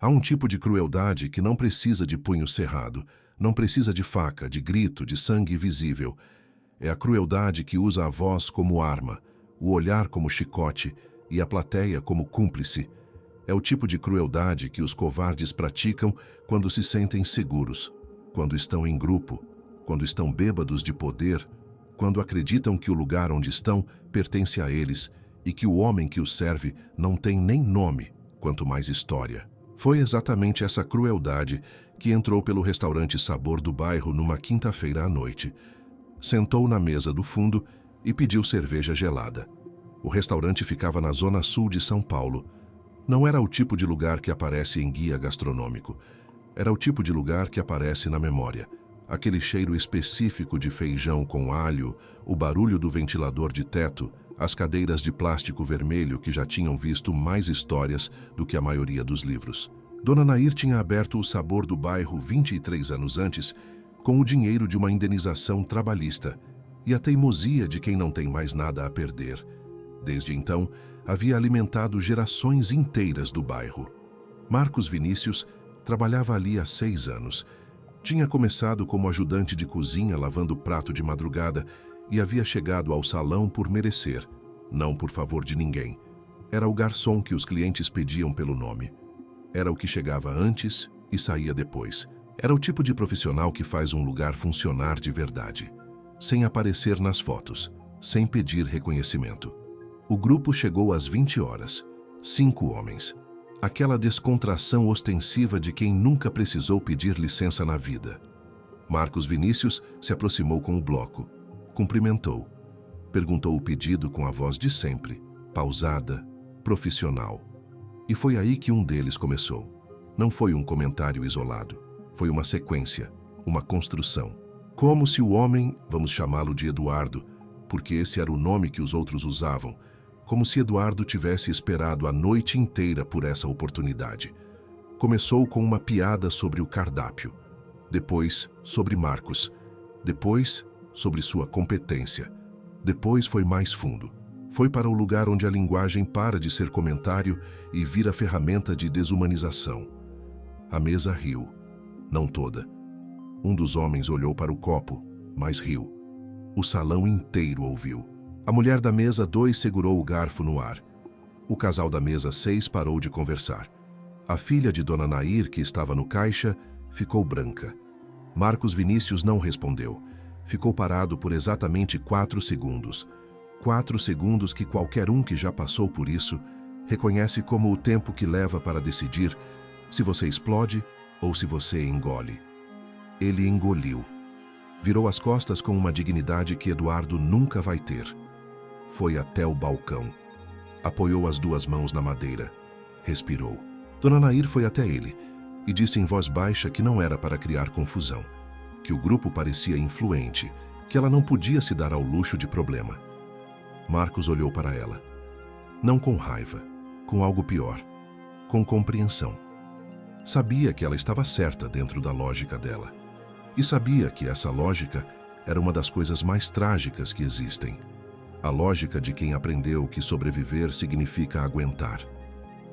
Há um tipo de crueldade que não precisa de punho cerrado, não precisa de faca, de grito, de sangue visível. É a crueldade que usa a voz como arma, o olhar como chicote e a plateia como cúmplice. É o tipo de crueldade que os covardes praticam quando se sentem seguros, quando estão em grupo, quando estão bêbados de poder, quando acreditam que o lugar onde estão pertence a eles e que o homem que os serve não tem nem nome, quanto mais história. Foi exatamente essa crueldade que entrou pelo restaurante Sabor do bairro numa quinta-feira à noite. Sentou na mesa do fundo e pediu cerveja gelada. O restaurante ficava na zona sul de São Paulo. Não era o tipo de lugar que aparece em guia gastronômico. Era o tipo de lugar que aparece na memória. Aquele cheiro específico de feijão com alho, o barulho do ventilador de teto, as cadeiras de plástico vermelho que já tinham visto mais histórias do que a maioria dos livros. Dona Nair tinha aberto o Sabor do bairro 23 anos antes com o dinheiro de uma indenização trabalhista e a teimosia de quem não tem mais nada a perder. Desde então, havia alimentado gerações inteiras do bairro. Marcos Vinícius trabalhava ali há 6 anos. Tinha começado como ajudante de cozinha lavando prato de madrugada e havia chegado ao salão por merecer, não por favor de ninguém. Era o garçom que os clientes pediam pelo nome. Era o que chegava antes e saía depois. Era o tipo de profissional que faz um lugar funcionar de verdade, sem aparecer nas fotos, sem pedir reconhecimento. O grupo chegou às 20 horas. 5 homens. Aquela descontração ostensiva de quem nunca precisou pedir licença na vida. Marcos Vinícius se aproximou com o bloco. Cumprimentou. Perguntou o pedido com a voz de sempre, pausada, profissional. E foi aí que um deles começou. Não foi um comentário isolado. Foi uma sequência, uma construção. Como se o homem, vamos chamá-lo de Eduardo, porque esse era o nome que os outros usavam, como se Eduardo tivesse esperado a noite inteira por essa oportunidade. Começou com uma piada sobre o cardápio, depois sobre Marcos, depois sobre sua competência, depois foi mais fundo. Foi para o lugar onde a linguagem para de ser comentário e vira ferramenta de desumanização. A mesa riu, não toda. Um dos homens olhou para o copo, mas riu. O salão inteiro ouviu. A mulher da mesa 2 segurou o garfo no ar. O casal da mesa 6 parou de conversar. A filha de Dona Nair, que estava no caixa, ficou branca. Marcos Vinícius não respondeu. Ficou parado por exatamente 4 segundos. 4 segundos que qualquer um que já passou por isso reconhece como o tempo que leva para decidir se você explode ou se você engole. Ele engoliu. Virou as costas com uma dignidade que Eduardo nunca vai ter. Foi até o balcão. Apoiou as 2 mãos na madeira. Respirou. Dona Nair foi até ele e disse em voz baixa que não era para criar confusão, que o grupo parecia influente, que ela não podia se dar ao luxo de problema. Marcos olhou para ela. Não com raiva, com algo pior, com compreensão. Sabia que ela estava certa dentro da lógica dela. E sabia que essa lógica era uma das coisas mais trágicas que existem. A lógica de quem aprendeu que sobreviver significa aguentar.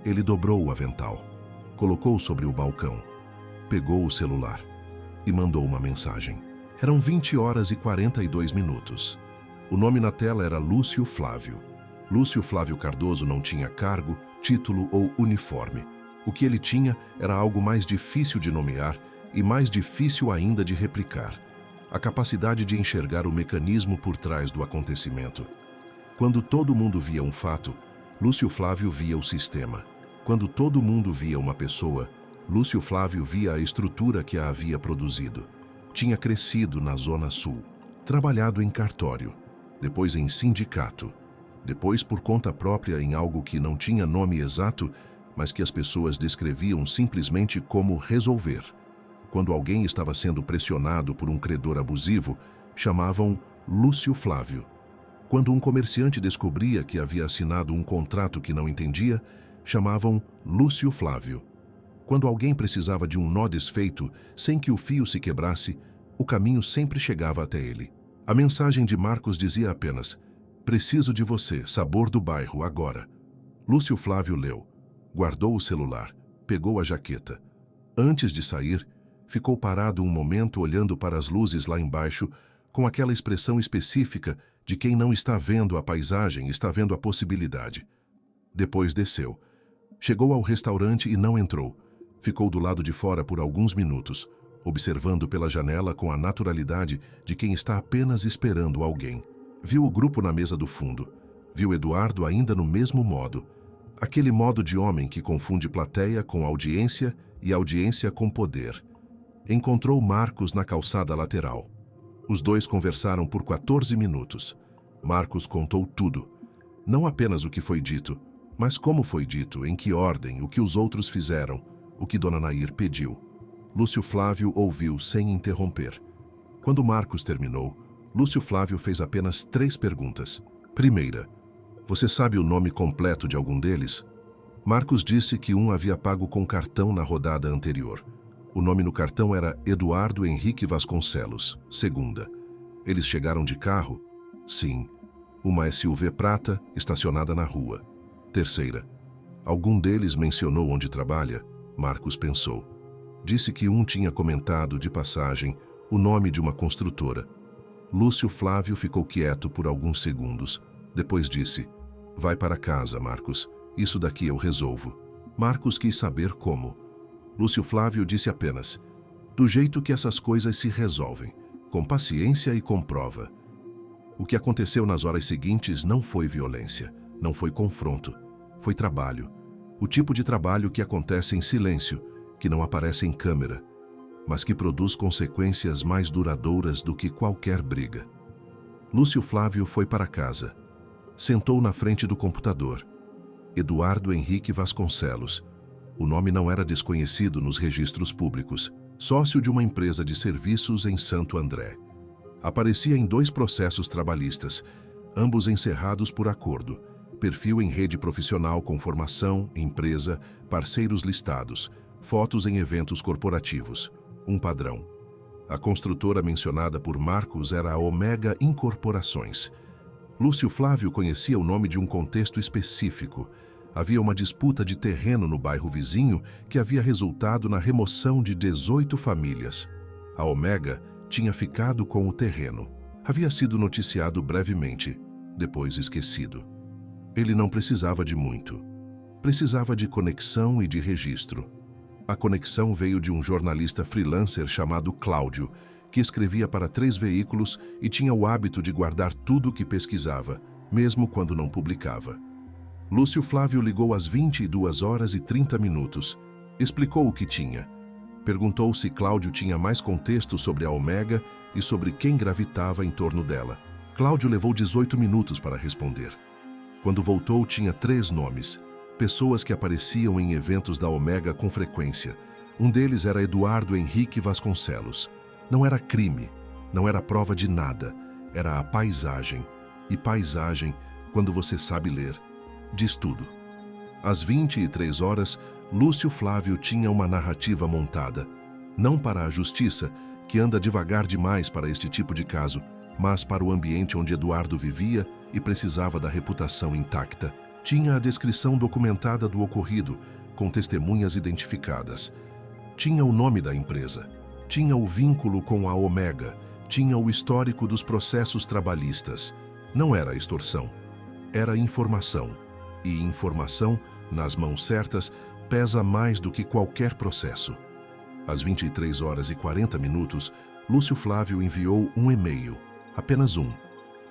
Ele dobrou o avental, colocou sobre o balcão, pegou o celular e mandou uma mensagem. Eram 20 horas e 42 minutos. O nome na tela era Lúcio Flávio. Lúcio Flávio Cardoso não tinha cargo, título ou uniforme. O que ele tinha era algo mais difícil de nomear e mais difícil ainda de replicar. A capacidade de enxergar o mecanismo por trás do acontecimento. Quando todo mundo via um fato, Lúcio Flávio via o sistema. Quando todo mundo via uma pessoa, Lúcio Flávio via a estrutura que a havia produzido. Tinha crescido na Zona Sul, trabalhado em cartório, depois em sindicato, depois por conta própria em algo que não tinha nome exato, mas que as pessoas descreviam simplesmente como resolver. Quando alguém estava sendo pressionado por um credor abusivo, chamavam Lúcio Flávio. Quando um comerciante descobria que havia assinado um contrato que não entendia, chamavam Lúcio Flávio. Quando alguém precisava de um nó desfeito, sem que o fio se quebrasse, o caminho sempre chegava até ele. A mensagem de Marcos dizia apenas: "Preciso de você, Sabor do bairro, agora." Lúcio Flávio leu, guardou o celular, pegou a jaqueta. Antes de sair, ficou parado um momento olhando para as luzes lá embaixo, com aquela expressão específica de quem não está vendo a paisagem, está vendo a possibilidade. Depois desceu. Chegou ao restaurante e não entrou. Ficou do lado de fora por alguns minutos, observando pela janela com a naturalidade de quem está apenas esperando alguém. Viu o grupo na mesa do fundo. Viu Eduardo ainda no mesmo modo. Aquele modo de homem que confunde plateia com audiência e audiência com poder. Encontrou Marcos na calçada lateral. Os dois conversaram por 14 minutos. Marcos contou tudo. Não apenas o que foi dito, mas como foi dito, em que ordem, o que os outros fizeram, o que Dona Nair pediu. Lúcio Flávio ouviu sem interromper. Quando Marcos terminou, Lúcio Flávio fez apenas 3 perguntas. Primeira: você sabe o nome completo de algum deles? Marcos disse que um havia pago com cartão na rodada anterior. O nome no cartão era Eduardo Henrique Vasconcelos. Segunda: eles chegaram de carro? Sim. Uma SUV prata estacionada na rua. Terceira: algum deles mencionou onde trabalha? Marcos pensou. Disse que um tinha comentado, de passagem, o nome de uma construtora. Lúcio Flávio ficou quieto por alguns segundos. Depois disse: vai para casa, Marcos. Isso daqui eu resolvo. Marcos quis saber como. Lúcio Flávio disse apenas: do jeito que essas coisas se resolvem, com paciência e com prova. O que aconteceu nas horas seguintes não foi violência, não foi confronto, foi trabalho. O tipo de trabalho que acontece em silêncio, que não aparece em câmera, mas que produz consequências mais duradouras do que qualquer briga. Lúcio Flávio foi para casa. Sentou na frente do computador. Eduardo Henrique Vasconcelos. O nome não era desconhecido nos registros públicos. Sócio de uma empresa de serviços em Santo André. Aparecia em 2 processos trabalhistas, ambos encerrados por acordo. Perfil em rede profissional com formação, empresa, parceiros listados, fotos em eventos corporativos. Um padrão. A construtora mencionada por Marcos era a Omega Incorporações. Lúcio Flávio conhecia o nome de um contexto específico. Havia uma disputa de terreno no bairro vizinho que havia resultado na remoção de 18 famílias. A Omega tinha ficado com o terreno. Havia sido noticiado brevemente, depois esquecido. Ele não precisava de muito. Precisava de conexão e de registro. A conexão veio de um jornalista freelancer chamado Cláudio, que escrevia para 3 veículos e tinha o hábito de guardar tudo o que pesquisava, mesmo quando não publicava. Lúcio Flávio ligou às 22h30. Explicou o que tinha. Perguntou se Cláudio tinha mais contexto sobre a Omega e sobre quem gravitava em torno dela. Cláudio levou 18 minutos para responder. Quando voltou, tinha 3 nomes. Pessoas que apareciam em eventos da Omega com frequência. Um deles era Eduardo Henrique Vasconcelos. Não era crime, não era prova de nada, era a paisagem. E paisagem, quando você sabe ler, diz tudo. Às 23h, Lúcio Flávio tinha uma narrativa montada, não para a justiça, que anda devagar demais para este tipo de caso, mas para o ambiente onde Eduardo vivia e precisava da reputação intacta. Tinha a descrição documentada do ocorrido, com testemunhas identificadas. Tinha o nome da empresa. Tinha o vínculo com a Omega, tinha o histórico dos processos trabalhistas. Não era extorsão, era informação. E informação, nas mãos certas, pesa mais do que qualquer processo. Às 23h40, Lúcio Flávio enviou um e-mail, apenas um,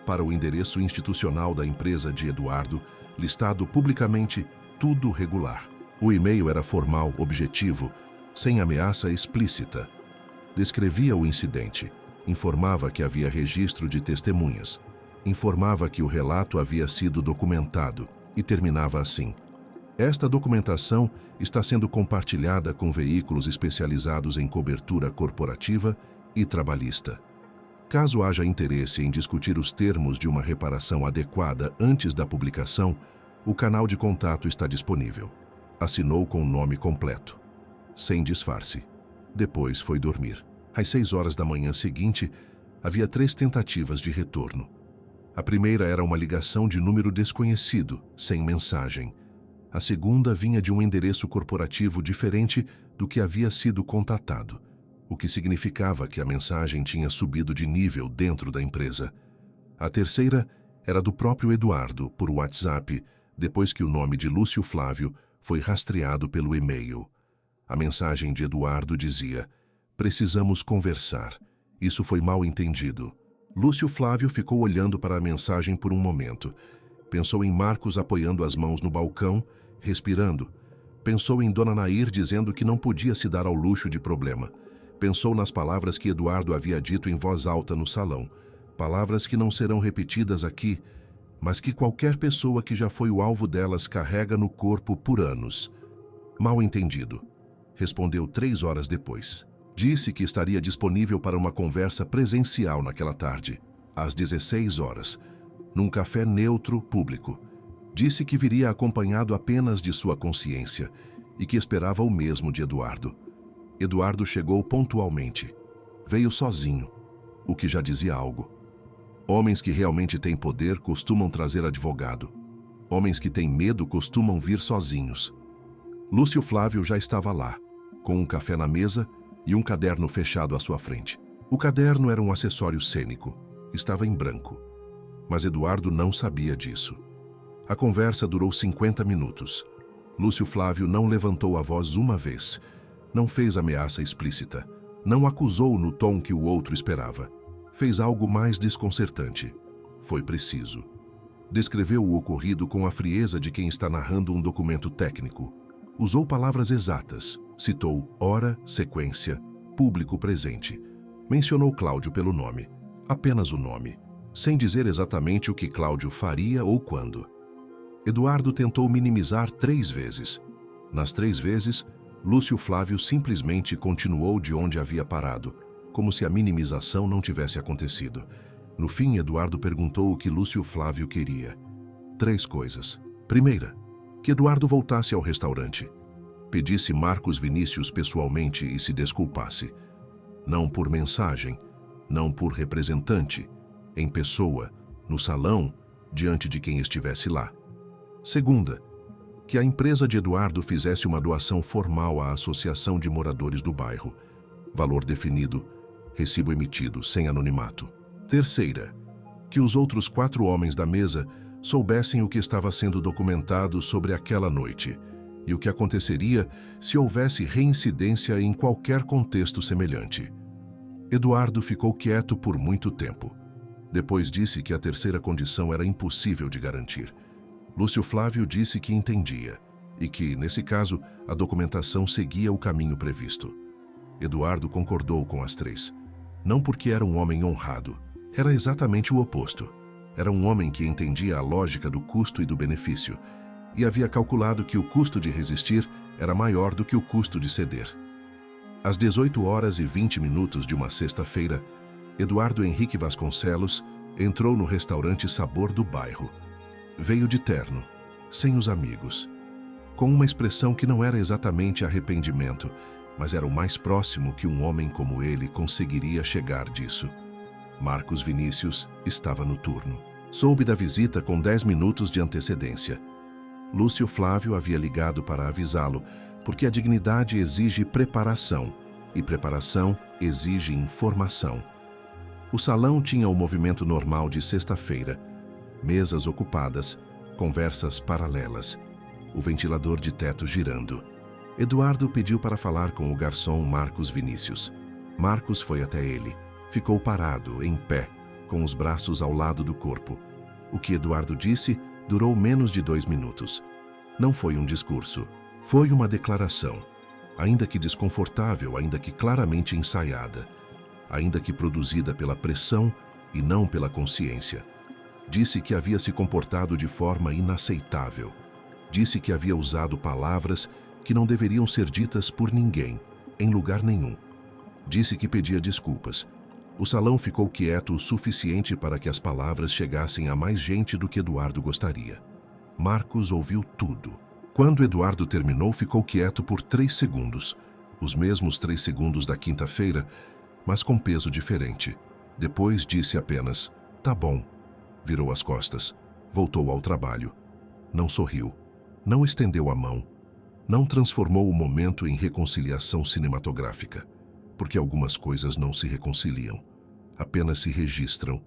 para o endereço institucional da empresa de Eduardo, listado publicamente tudo regular. O e-mail era formal, objetivo, sem ameaça explícita. Descrevia o incidente, informava que havia registro de testemunhas, informava que o relato havia sido documentado e terminava assim: esta documentação está sendo compartilhada com veículos especializados em cobertura corporativa e trabalhista. Caso haja interesse em discutir os termos de uma reparação adequada antes da publicação, o canal de contato está disponível. Assinou com o nome completo, sem disfarce. Depois foi dormir. Às 6h da manhã seguinte, havia 3 tentativas de retorno. A primeira era uma ligação de número desconhecido, sem mensagem. A segunda vinha de um endereço corporativo diferente do que havia sido contatado, o que significava que a mensagem tinha subido de nível dentro da empresa. A terceira era do próprio Eduardo, por WhatsApp, depois que o nome de Lúcio Flávio foi rastreado pelo e-mail. A mensagem de Eduardo dizia: "Precisamos conversar. Isso foi mal entendido." Lúcio Flávio ficou olhando para a mensagem por um momento. Pensou em Marcos apoiando as mãos no balcão, respirando. Pensou em Dona Nair dizendo que não podia se dar ao luxo de problema. Pensou nas palavras que Eduardo havia dito em voz alta no salão. Palavras que não serão repetidas aqui, mas que qualquer pessoa que já foi o alvo delas carrega no corpo por anos. "Mal entendido", respondeu 3 horas depois. Disse que estaria disponível para uma conversa presencial naquela tarde, às 16 horas, num café neutro público. Disse que viria acompanhado apenas de sua consciência e que esperava o mesmo de Eduardo. Eduardo chegou pontualmente. Veio sozinho, o que já dizia algo. Homens que realmente têm poder costumam trazer advogado. Homens que têm medo costumam vir sozinhos. Lúcio Flávio já estava lá, com um café na mesa e um caderno fechado à sua frente. O caderno era um acessório cênico. Estava em branco. Mas Eduardo não sabia disso. A conversa durou 50 minutos. Lúcio Flávio não levantou a voz uma vez. Não fez ameaça explícita. Não acusou no tom que o outro esperava. Fez algo mais desconcertante. Foi preciso. Descreveu o ocorrido com a frieza de quem está narrando um documento técnico. Usou palavras exatas. Citou hora, sequência, público presente. Mencionou Cláudio pelo nome. Apenas o nome. Sem dizer exatamente o que Cláudio faria ou quando. Eduardo tentou minimizar 3 vezes. Nas 3 vezes, Lúcio Flávio simplesmente continuou de onde havia parado, como se a minimização não tivesse acontecido. No fim, Eduardo perguntou o que Lúcio Flávio queria. 3 coisas. Primeira, que Eduardo voltasse ao restaurante. Pedisse Marcos Vinícius pessoalmente e se desculpasse. Não por mensagem, não por representante, em pessoa, no salão, diante de quem estivesse lá. Segunda, que a empresa de Eduardo fizesse uma doação formal à Associação de Moradores do Bairro. Valor definido, recibo emitido, sem anonimato. Terceira, que os outros 4 homens da mesa soubessem o que estava sendo documentado sobre aquela noite e o que aconteceria se houvesse reincidência em qualquer contexto semelhante. Eduardo ficou quieto por muito tempo. Depois disse que a terceira condição era impossível de garantir. Lúcio Flávio disse que entendia e que, nesse caso, a documentação seguia o caminho previsto. Eduardo concordou com as 3. Não porque era um homem honrado. Era exatamente o oposto. Era um homem que entendia a lógica do custo e do benefício e havia calculado que o custo de resistir era maior do que o custo de ceder. Às 18h20 de uma sexta-feira, Eduardo Henrique Vasconcelos entrou no restaurante Sabor do Bairro. Veio de terno, sem os amigos, com uma expressão que não era exatamente arrependimento, mas era o mais próximo que um homem como ele conseguiria chegar disso. Marcos Vinícius estava no turno. Soube da visita com 10 minutos de antecedência. Lúcio Flávio havia ligado para avisá-lo, porque a dignidade exige preparação, e preparação exige informação. O salão tinha o movimento normal de sexta-feira. Mesas ocupadas, conversas paralelas, o ventilador de teto girando. Eduardo pediu para falar com o garçom Marcos Vinícius. Marcos foi até ele. Ficou parado, em pé, com os braços ao lado do corpo. O que Eduardo disse durou menos de 2 minutos. Não foi um discurso. Foi uma declaração. Ainda que desconfortável, ainda que claramente ensaiada. Ainda que produzida pela pressão e não pela consciência. Disse que havia se comportado de forma inaceitável. Disse que havia usado palavras que não deveriam ser ditas por ninguém, em lugar nenhum. Disse que pedia desculpas. O salão ficou quieto o suficiente para que as palavras chegassem a mais gente do que Eduardo gostaria. Marcos ouviu tudo. Quando Eduardo terminou, ficou quieto por 3 segundos. Os mesmos 3 segundos da quinta-feira, mas com peso diferente. Depois disse apenas, "Tá bom." Virou as costas. Voltou ao trabalho. Não sorriu. Não estendeu a mão. Não transformou o momento em reconciliação cinematográfica, porque algumas coisas não se reconciliam, apenas se registram.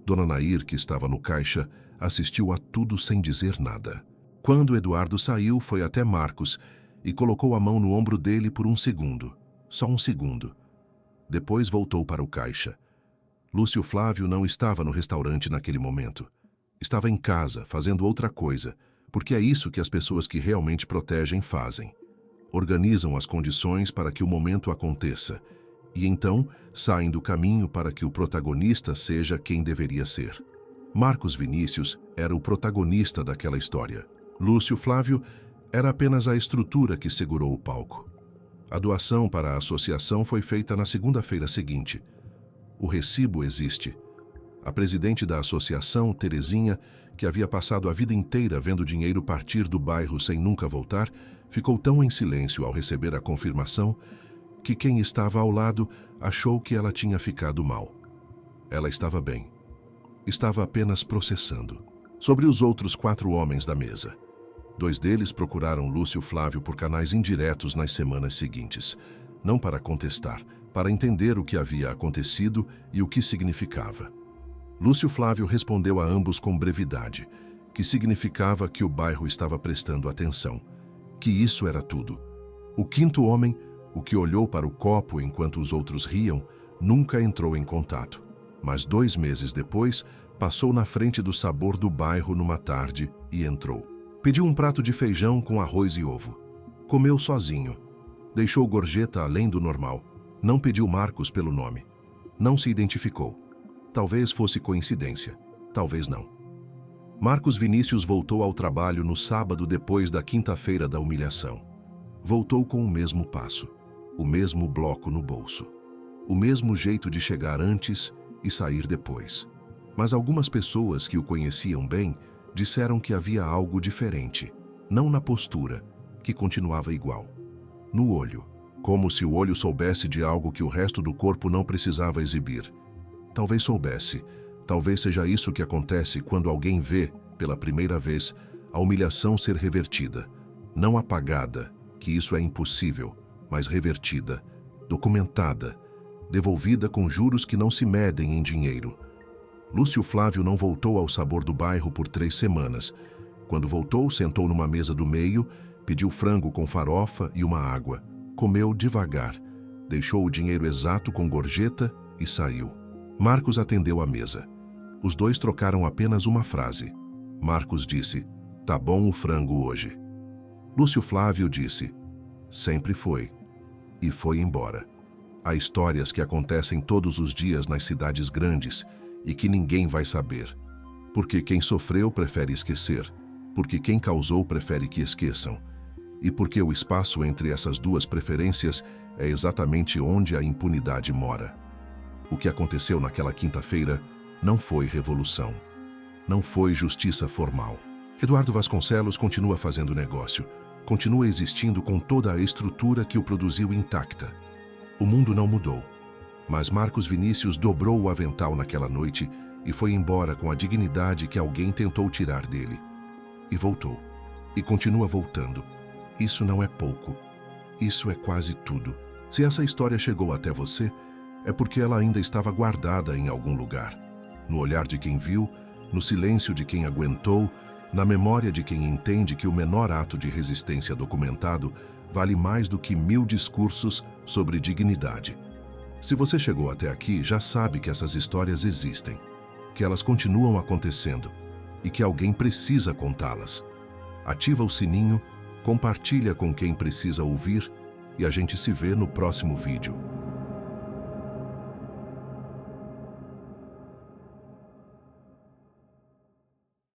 Dona Nair, que estava no caixa, assistiu a tudo sem dizer nada. Quando Eduardo saiu, foi até Marcos e colocou a mão no ombro dele por um segundo. Só um segundo. Depois voltou para o caixa. Lúcio Flávio não estava no restaurante naquele momento. Estava em casa, fazendo outra coisa, porque é isso que as pessoas que realmente protegem fazem. Organizam as condições para que o momento aconteça e então saem do caminho para que o protagonista seja quem deveria ser. Marcos Vinícius era o protagonista daquela história. Lúcio Flávio era apenas a estrutura que segurou o palco. A doação para a associação foi feita na segunda-feira seguinte. O recibo existe. A presidente da associação, Terezinha, que havia passado a vida inteira vendo dinheiro partir do bairro sem nunca voltar, ficou tão em silêncio ao receber a confirmação que quem estava ao lado achou que ela tinha ficado mal. Ela estava bem. Estava apenas processando. Sobre os outros 4 homens da mesa. 2 deles procuraram Lúcio Flávio por canais indiretos nas semanas seguintes, não para contestar, para entender o que havia acontecido e o que significava. Lúcio Flávio respondeu a ambos com brevidade, que significava que o bairro estava prestando atenção, que isso era tudo. O 5º homem, o que olhou para o copo enquanto os outros riam, nunca entrou em contato, mas 2 meses depois, passou na frente do Sabor do Bairro numa tarde e entrou. Pediu um prato de feijão com arroz e ovo. Comeu sozinho. Deixou gorjeta além do normal. Não pediu Marcos pelo nome. Não se identificou. Talvez fosse coincidência. Talvez não. Marcos Vinícius voltou ao trabalho no sábado depois da quinta-feira da humilhação. Voltou com o mesmo passo. O mesmo bloco no bolso. O mesmo jeito de chegar antes e sair depois. Mas algumas pessoas que o conheciam bem disseram que havia algo diferente, não na postura, que continuava igual. No olho, como se o olho soubesse de algo que o resto do corpo não precisava exibir. Talvez soubesse, talvez seja isso que acontece quando alguém vê, pela primeira vez, a humilhação ser revertida. Não apagada, que isso é impossível, mas revertida, documentada, devolvida com juros que não se medem em dinheiro. Lúcio Flávio não voltou ao Sabor do Bairro por 3 semanas. Quando voltou, sentou numa mesa do meio, pediu frango com farofa e uma água. Comeu devagar, deixou o dinheiro exato com gorjeta e saiu. Marcos atendeu a mesa. Os 2 trocaram apenas uma frase. Marcos disse, "Tá bom o frango hoje." Lúcio Flávio disse, "Sempre foi." E foi embora. Há histórias que acontecem todos os dias nas cidades grandes e que ninguém vai saber. Porque quem sofreu prefere esquecer, porque quem causou prefere que esqueçam. E porque o espaço entre essas 2 preferências é exatamente onde a impunidade mora. O que aconteceu naquela quinta-feira não foi revolução. Não foi justiça formal. Eduardo Vasconcelos continua fazendo negócio, continua existindo com toda a estrutura que o produziu intacta. O mundo não mudou. Mas Marcos Vinícius dobrou o avental naquela noite e foi embora com a dignidade que alguém tentou tirar dele. E voltou. E continua voltando. Isso não é pouco. Isso é quase tudo. Se essa história chegou até você, é porque ela ainda estava guardada em algum lugar. No olhar de quem viu, no silêncio de quem aguentou, na memória de quem entende que o menor ato de resistência documentado vale mais do que 1000 discursos sobre dignidade. Se você chegou até aqui, já sabe que essas histórias existem, que elas continuam acontecendo e que alguém precisa contá-las. Ativa o sininho, compartilha com quem precisa ouvir e a gente se vê no próximo vídeo.